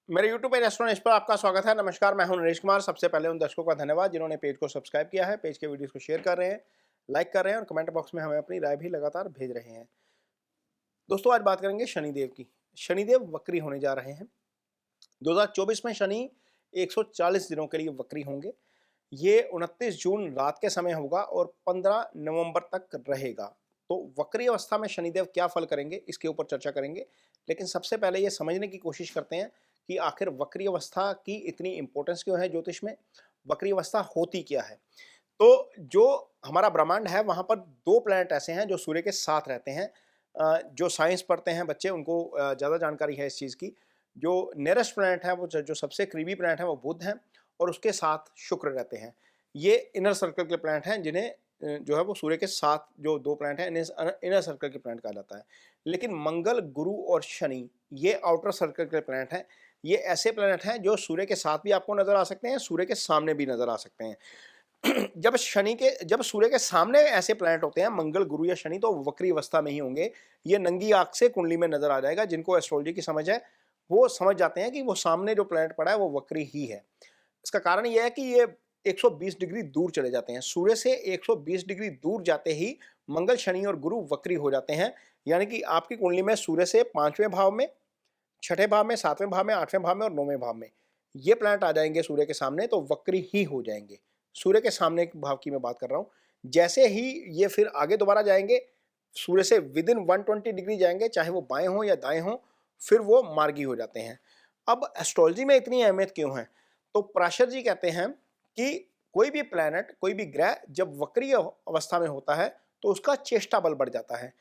मेरे YouTube page astronaut पर आपका स्वागत है। नमस्कार, मैं हूं नरेश कुमार। सबसे पहले उन दर्शकों का धन्यवाद जिन्होंने पेज को सब्सक्राइब किया है, पेज के वीडियोस को शेयर कर रहे हैं, लाइक कर रहे हैं और कमेंट बॉक्स में हमें अपनी राय भी लगातार भेज रहे हैं। दोस्तों, आज बात करेंगे शनिदेव की। शनिदेव वक्री होने जा रहे हैं। 2024 में शनि 140 दिनों के लिए वक्री होंगे। ये 29 जून रात के समय होगा और 15 नवंबर तक रहेगा। तो वक्री अवस्था में शनिदेव क्या फल करेंगे, इसके ऊपर चर्चा करेंगे। लेकिन सबसे पहले ये समझने की कोशिश करते हैं कि आखिर वक्री अवस्था की इतनी इंपॉर्टेंस क्यों है ज्योतिष में, वक्री अवस्था होती क्या है। तो जो हमारा ब्रह्मांड है वहाँ पर दो प्लैनेट ऐसे हैं जो सूर्य के साथ रहते हैं। जो साइंस पढ़ते हैं बच्चे उनको ज़्यादा जानकारी है इस चीज़ की। जो नियरेस्ट प्लैनेट है वो जो सबसे करीबी प्लैनेट है वो बुध है और उसके साथ शुक्र रहते हैं। ये इनर सर्कल के प्लैनेट हैं जिन्हें जो है वो सूर्य के साथ जो दो प्लैनेट हैं इन्हें इनर सर्कल के प्लैनेट कहा जाता है। लेकिन मंगल, गुरु और शनि ये आउटर सर्कल के प्लैनेट हैं। ये ऐसे प्लैनेट हैं जो सूर्य के साथ भी आपको नजर आ सकते हैं, सूर्य के सामने भी नजर आ सकते हैं। जब सूर्य के सामने ऐसे प्लैनेट होते हैं मंगल, गुरु या शनि, तो वक्री अवस्था में ही होंगे। ये नंगी आंख से कुंडली में नजर आ जाएगा। जिनको एस्ट्रोलॉजी की समझ है वो समझ जाते हैं कि वो सामने जो प्लैनेट पड़ा है वो वक्री ही है। इसका कारण यह है कि ये 120 डिग्री दूर चले जाते हैं। सूर्य से 120 डिग्री दूर जाते ही मंगल, शनि और गुरु वक्री हो जाते हैं। यानी कि आपकी कुंडली में सूर्य से 5वें भाव में, 6ठे भाव में, 7वें भाव में, 8वें भाव में और 9वें भाव में ये प्लैनेट आ जाएंगे सूर्य के सामने, तो वक्री ही हो जाएंगे। सूर्य के सामने के भाव की मैं बात कर रहा हूँ। जैसे ही ये फिर आगे दोबारा जाएंगे, सूर्य से विद इन 120 डिग्री जाएंगे, चाहे वो बाएं हों या दाएं हों, फिर वो मार्गी हो जाते हैं। अब एस्ट्रोलॉजी में इतनी अहमियत क्यों है? तो पराशर जी कहते हैं कि कोई भी प्लैनेट, कोई भी ग्रह जब वक्री अवस्था में होता है तो उसका चेष्टा बल बढ़ जाता है।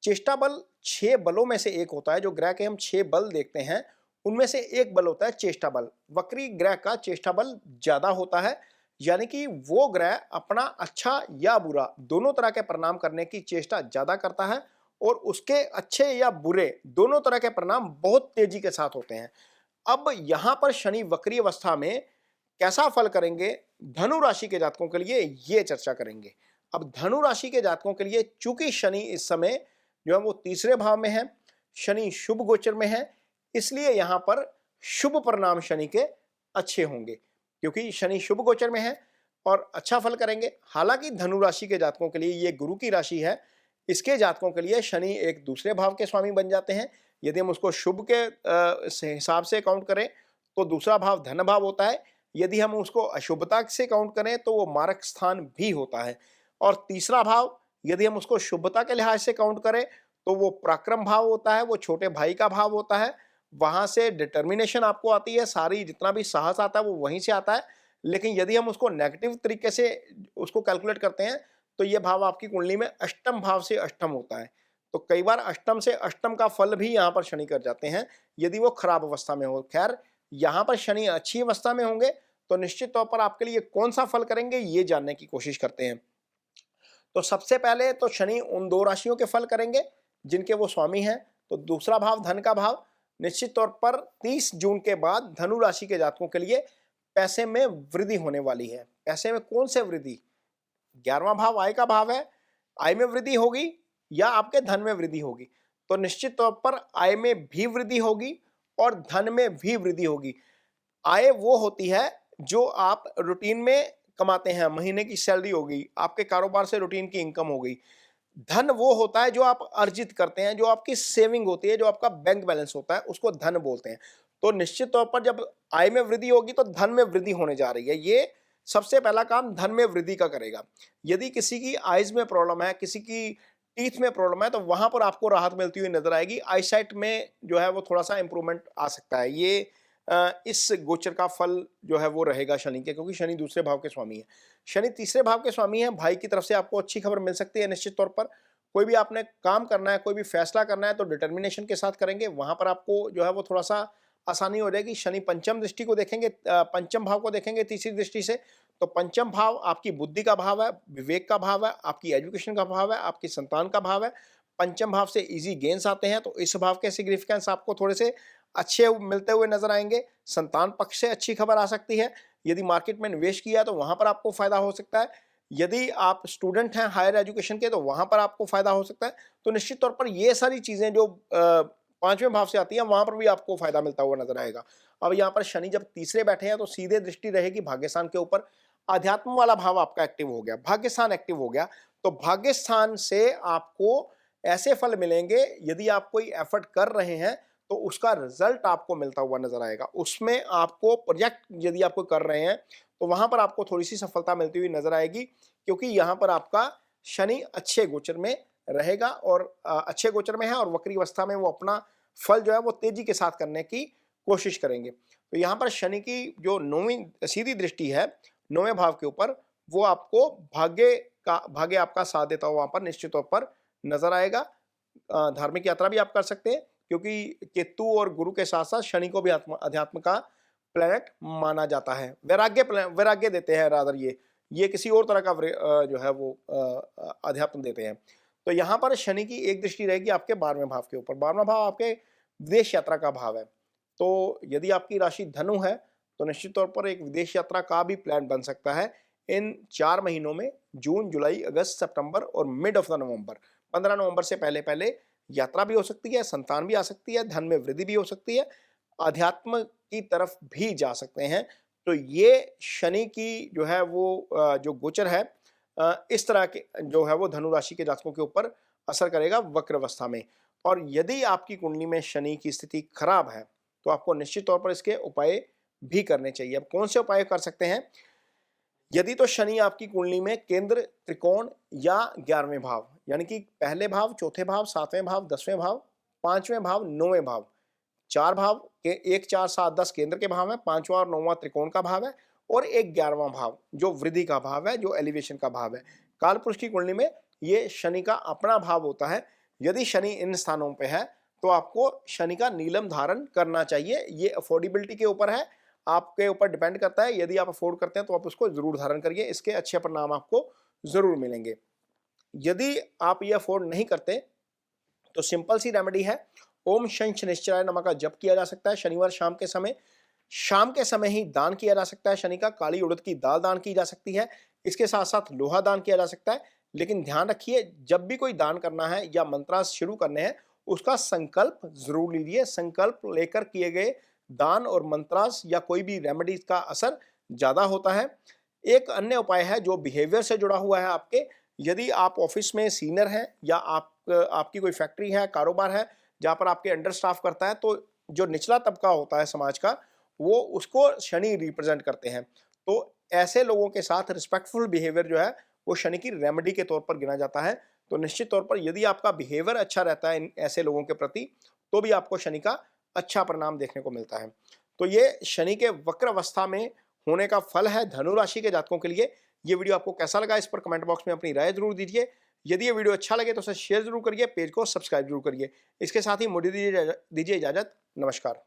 चेष्टा बल 6 बलों में से एक होता है। जो ग्रह के हम 6 बल देखते हैं उनमें से एक बल होता है चेष्टा बल। वक्री ग्रह का चेष्टा बल ज्यादा होता है। यानी कि वो ग्रह अपना अच्छा या बुरा दोनों तरह के परिणाम करने की चेष्टा ज्यादा करता है और उसके अच्छे या बुरे दोनों तरह के परिणाम बहुत तेजी के साथ होते हैं। अब यहां पर शनि वक्री अवस्था में कैसा फल करेंगे धनु राशि के जातकों के लिए, ये चर्चा करेंगे। अब धनु राशि के जातकों के लिए चूंकि शनि इस समय जो है वो तीसरे भाव में है, शनि शुभ गोचर में है, इसलिए यहां पर शुभ परिणाम शनि के अच्छे होंगे क्योंकि शनि शुभ गोचर में है और अच्छा फल करेंगे। हालांकि धनु राशि के जातकों के लिए ये गुरु की राशि है। इसके जातकों के लिए शनि एक दूसरे भाव के स्वामी बन जाते हैं। यदि हम उसको शुभ के हिसाब से काउंट करें तो दूसरा भाव धन भाव होता है। यदि हम उसको अशुभता से काउंट करें तो वो मारक स्थान भी होता है। और तीसरा भाव यदि हम उसको शुभता के लिहाज से काउंट करें तो वो पराक्रम भाव होता है, वो छोटे भाई का भाव होता है। वहां से डिटर्मिनेशन आपको आती है, सारी जितना भी साहस आता है वो वहीं से आता है। लेकिन यदि हम उसको नेगेटिव तरीके से उसको कैलकुलेट करते हैं तो ये भाव आपकी कुंडली में अष्टम भाव से अष्टम होता है। तो कई बार अष्टम से अष्टम का फल भी यहाँ पर शनि कर जाते हैं यदि वो खराब अवस्था में हो। खैर, यहाँ पर शनि अच्छी अवस्था में होंगे तो निश्चित तौर पर आपके लिए कौन सा फल करेंगे ये जानने की कोशिश करते हैं। तो सबसे पहले तो शनि उन दो राशियों के फल करेंगे जिनके वो स्वामी हैं। तो दूसरा भाव धन का भाव, निश्चित तौर पर 30 जून के बाद धनु राशि के जातकों के लिए पैसे में वृद्धि होने वाली है। पैसे में कौन से वृद्धि? 11वां भाव आय का भाव है। आय में वृद्धि होगी या आपके धन में वृद्धि होगी? तो निश्चित तौर पर आय में भी वृद्धि होगी और धन में भी वृद्धि होगी। आय वो होती है जो आप रूटीन में कमाते हैं, महीने की सैलरी हो गई, आपके कारोबार से रूटीन की इनकम हो गई। धन वो होता है जो आप अर्जित करते हैं, जो आपकी सेविंग होती है, जो आपका बैंक बैलेंस होता है, उसको धन बोलते हैं। तो निश्चित तौर पर जब आय में वृद्धि होगी तो धन में वृद्धि होने जा रही है। ये सबसे पहला काम धन में वृद्धि का करेगा। यदि किसी की आइज में प्रॉब्लम है, किसी की टीथ में प्रॉब्लम है, तो वहां पर आपको राहत मिलती हुई नजर आएगी। आईसाइट में जो है वो थोड़ा सा इंप्रूवमेंट आ सकता है। ये इस गोचर का फल जो है वो रहेगा शनि के, क्योंकि शनि दूसरे भाव के स्वामी है। शनि तीसरे भाव के स्वामी है। भाई की तरफ से आपको अच्छी खबर मिल सकती है। निश्चित तौर पर कोई भी आपने काम करना है, कोई भी फैसला करना है तो डिटर्मिनेशन के साथ करेंगे। वहां पर आपको जो है वो थोड़ा सा आसानी हो जाएगी। शनि पंचम दृष्टि को देखेंगे, पंचम भाव को देखेंगे तीसरी दृष्टि से। तो पंचम भाव आपकी बुद्धि का भाव है, विवेक का भाव है, आपकी एजुकेशन का भाव है, आपकी संतान का भाव है। पंचम भाव से इजी गेन्स आते हैं, तो इस भाव के सिग्निफिकेंस आपको थोड़े से अच्छे मिलते हुए नजर आएंगे। संतान पक्ष से अच्छी खबर आ सकती है। यदि मार्केट में निवेश किया तो वहां पर आपको फायदा हो सकता है। यदि आप स्टूडेंट हैं हायर एजुकेशन के तो वहां पर आपको फायदा हो सकता है। तो निश्चित तौर पर ये सारी चीजें जो 5वें भाव से आती है, वहां पर भी आपको फायदा मिलता हुआ नजर आएगा। अब यहाँ पर शनि जब तीसरे बैठे हैं तो सीधे दृष्टि रहेगी भाग्यस्थान के ऊपर। अध्यात्म वाला भाव आपका एक्टिव हो गया, भाग्यस्थान एक्टिव हो गया, तो भाग्यस्थान से आपको ऐसे फल मिलेंगे, यदि आप कोई एफर्ट कर रहे हैं तो उसका रिजल्ट आपको मिलता हुआ नजर आएगा। उसमें आपको प्रोजेक्ट यदि आप कोई कर रहे हैं तो वहां पर आपको थोड़ी सी सफलता मिलती हुई नजर आएगी, क्योंकि यहाँ पर आपका शनि अच्छे गोचर में रहेगा और अच्छे गोचर में है और वक्री अवस्था में वो अपना फल जो है वो तेजी के साथ करने की कोशिश करेंगे। तो यहाँ पर शनि की जो 9वीं सीधी दृष्टि है 9वें भाव के ऊपर, वो आपको भाग्य आपका साथ देता हुआ वहां पर निश्चित तौर पर नजर आएगा। धार्मिक यात्रा भी आप कर सकते हैं, क्योंकि केतु और गुरु के साथ साथ शनि को भी अध्यात्म का प्लेनेट माना जाता है। वैराग्य देते हैं, रादर ये किसी और तरह का जो है वो अध्यात्म देते हैं। तो यहाँ पर शनि की एक दृष्टि रहेगी आपके 12वें भाव के ऊपर। 12वां भाव आपके विदेश यात्रा का भाव है, तो यदि आपकी राशि धनु है तो निश्चित तौर पर एक विदेश यात्रा का भी प्लान बन सकता है इन 4 महीनों में, जून, जुलाई, अगस्त, सितंबर और मिड ऑफ द नवंबर। 15 नवंबर से पहले पहले यात्रा भी हो सकती है, संतान भी आ सकती है, धन में वृद्धि भी हो सकती है, अध्यात्म की तरफ भी जा सकते हैं। तो ये शनि की जो है वो जो गोचर है इस तरह के जो है वो धनु राशि के जातकों के ऊपर असर करेगा वक्र अवस्था में। और यदि आपकी कुंडली में शनि की स्थिति खराब है तो आपको निश्चित तौर पर इसके उपाय भी करने चाहिए। अब कौन से उपाय कर सकते हैं? यदि तो शनि आपकी कुंडली में केंद्र, त्रिकोण या 11वें भाव, यानी कि पहले भाव, चौथे भाव, 7वें भाव, 10वें भाव, 5वें भाव, 9वें भाव, 4 भाव के 1, 4, 7, 10 केंद्र के भाव है, 5वां और 9वां त्रिकोण का भाव है और एक 11वां भाव जो वृद्धि का भाव है, जो एलिवेशन का भाव है। कालपुरुष की कुंडली में ये शनि का अपना भाव होता है। यदि शनि इन स्थानों पे है तो आपको शनि का नीलम धारण करना चाहिए। ये अफोर्डेबिलिटी के ऊपर है, आपके ऊपर डिपेंड करता है। यदि आप अफोर्ड करते हैं तो आप उसको जरूर धारण करिए, इसके अच्छे परिणाम आपको जरूर मिलेंगे। यदि आप ये अफोर्ड नहीं करते तो सिंपल सी रेमेडी है, ओम शं शनिश्चराय नमः का जप किया जा सकता है शनिवार शाम के समय ही दान किया जा सकता है शनि का। काली उड़द की दाल दान की जा सकती है, इसके साथ साथ लोहा दान किया जा सकता है। लेकिन ध्यान रखिए, जब भी कोई दान करना है या मंत्रास शुरू करने हैं उसका संकल्प जरूर लीजिए। संकल्प लेकर किए गए दान और मंत्रास या कोई भी रेमेडीज का असर ज्यादा होता है। एक अन्य उपाय है जो बिहेवियर से जुड़ा हुआ है आपके। यदि आप ऑफिस में सीनियर हैं या आपकी कोई फैक्ट्री है, कारोबार है जहाँ पर आपके अंडर स्टाफ करता है, तो जो निचला तबका होता है समाज का वो उसको शनि रिप्रेजेंट करते हैं। तो ऐसे लोगों के साथ रिस्पेक्टफुल बिहेवियर जो है वो शनि की रेमेडी के तौर पर गिना जाता है। तो निश्चित तौर पर यदि आपका बिहेवियर अच्छा रहता है इन ऐसे लोगों के प्रति तो भी आपको शनि का अच्छा परिणाम देखने को मिलता है। तो ये शनि के वक्र अवस्था में होने का फल है धनु राशि के जातकों के लिए। ये वीडियो आपको कैसा लगा इस पर कमेंट बॉक्स में अपनी राय जरूर दीजिए। यदि ये वीडियो अच्छा लगे तो उसे शेयर जरूर करिए, पेज को सब्सक्राइब जरूर करिए। इसके साथ ही मुझे दीजिए इजाजत। नमस्कार।